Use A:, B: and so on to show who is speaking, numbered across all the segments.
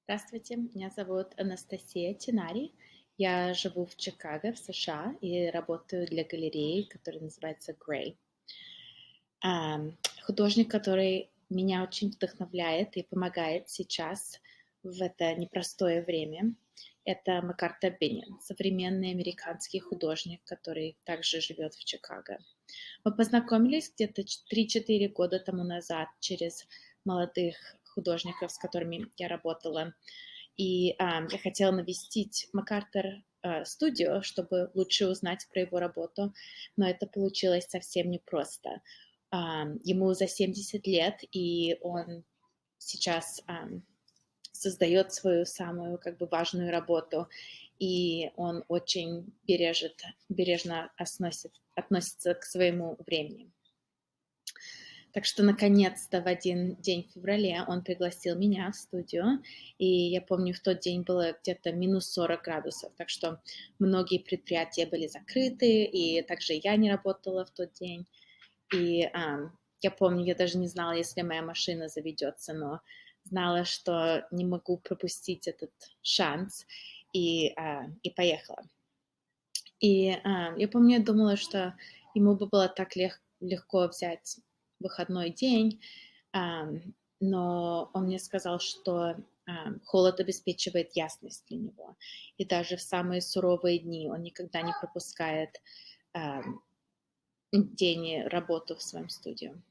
A: Здравствуйте, меня зовут Анастасия Тинари. Я живу в Чикаго, в США, и работаю для галереи, которая называется Gray. Художник, который меня очень вдохновляет и помогает сейчас в это непростое время, это Макарта Беннет, современный американский художник, который также живет в Чикаго. Мы познакомились где-то 3-4 года тому назад через молодых художников, с которыми я работала. И я хотела навестить МакАртур студию, чтобы лучше узнать про его работу, но это получилось совсем непросто. Ему за 70 лет, и он сейчас создает свою самую важную работу, и он очень бережно относится к своему времени. Так что, наконец-то, в один день в феврале он пригласил меня в студию, и я помню, в тот день было где-то минус 40 градусов, так что многие предприятия были закрыты, и также я не работала в тот день. И я помню, я даже не знала, если моя машина заведется, но знала, что не могу пропустить этот шанс, и поехала. И я помню, я думала, что ему бы было так легко взять выходной день, но он мне сказал, что холод обеспечивает ясность для него. И даже в самые суровые дни он никогда не пропускает день работу в своем студию.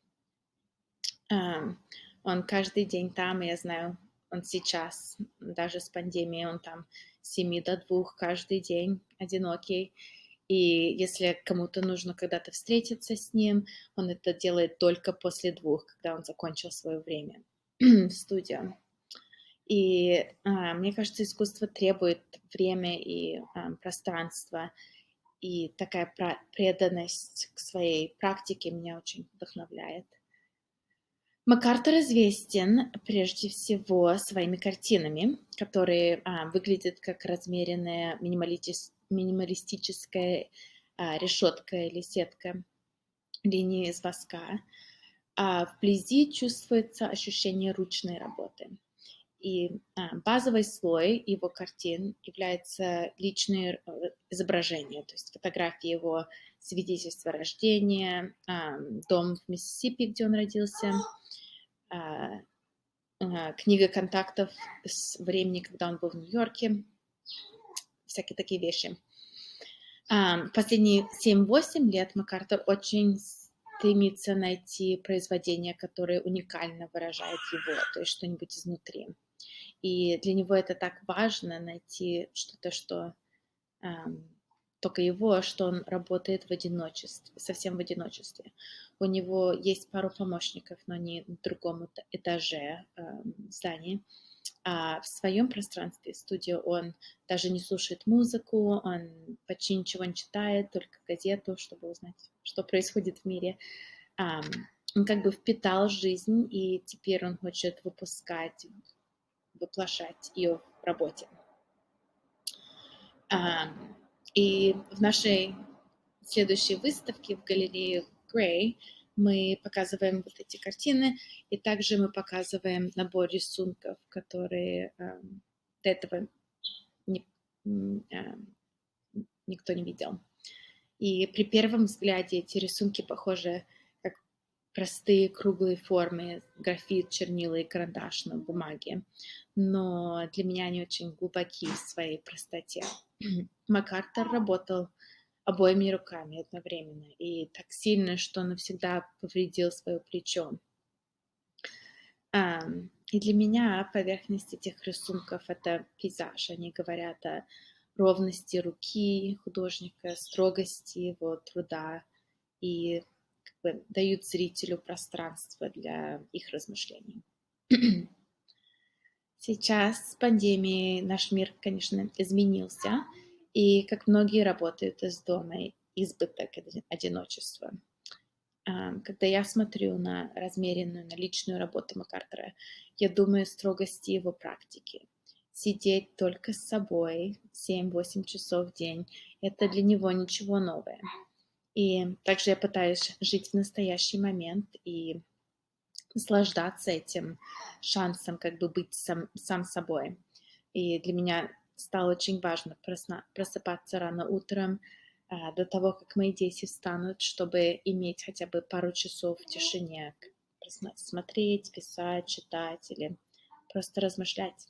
A: Он каждый день там, и я знаю, он сейчас, даже с пандемией, он там с 7 до 2 каждый день, одинокий. И если кому-то нужно когда-то встретиться с ним, он это делает только после 2, когда он закончил свое время в студии. И мне кажется, искусство требует время и пространства, и такая преданность к своей практике меня очень вдохновляет. МакАртур известен прежде всего своими картинами, которые выглядят как размеренная минималистическая решетка или сетка линии из воска. А вблизи чувствуется ощущение ручной работы. И базовый слой его картин является личные изображения, то есть фотографии его свидетельства рождения, дом в Миссисипи, где он родился, книга контактов с времени, когда он был в Нью-Йорке, всякие такие вещи. Последние 7-8 лет МакАртур очень стремится найти произведение, которое уникально выражает его, то есть что-нибудь изнутри. И для него это так важно найти что-то, что только его, что он работает в одиночестве, совсем в одиночестве. У него есть пару помощников, но они на другом этаже здания. А в своем пространстве, в студии, он даже не слушает музыку, он почти ничего не читает, только газету, чтобы узнать, что происходит в мире. Он как бы впитал жизнь, и теперь он хочет воплощать ее в работе. И в нашей следующей выставке в галерее Gray мы показываем вот эти картины, и также мы показываем набор рисунков, которые до этого никто не видел. И при первом взгляде эти рисунки похожи как простые круглые формы, графит, чернила и карандаш на бумаге. Но для меня они очень глубоки в своей простоте. МакАртур работал обоими руками одновременно, и так сильно, что навсегда повредил свое плечо. И для меня поверхность этих рисунков — это пейзаж. Они говорят о ровности руки художника, строгости его труда и дают зрителю пространство для их размышлений. Сейчас с пандемией наш мир, конечно, изменился, и как многие работают из дома, избыток одиночества. Когда я смотрю на размеренную, на личную работу МакАртура, я думаю о строгости его практики. Сидеть только с собой 7-8 часов в день — это для него ничего новое. И также я пытаюсь жить в настоящий момент и наслаждаться этим шансом быть сам собой. И для меня стало очень важно просыпаться рано утром, до того, как мои дети встанут, чтобы иметь хотя бы пару часов в тишине, смотреть, писать, читать или просто размышлять.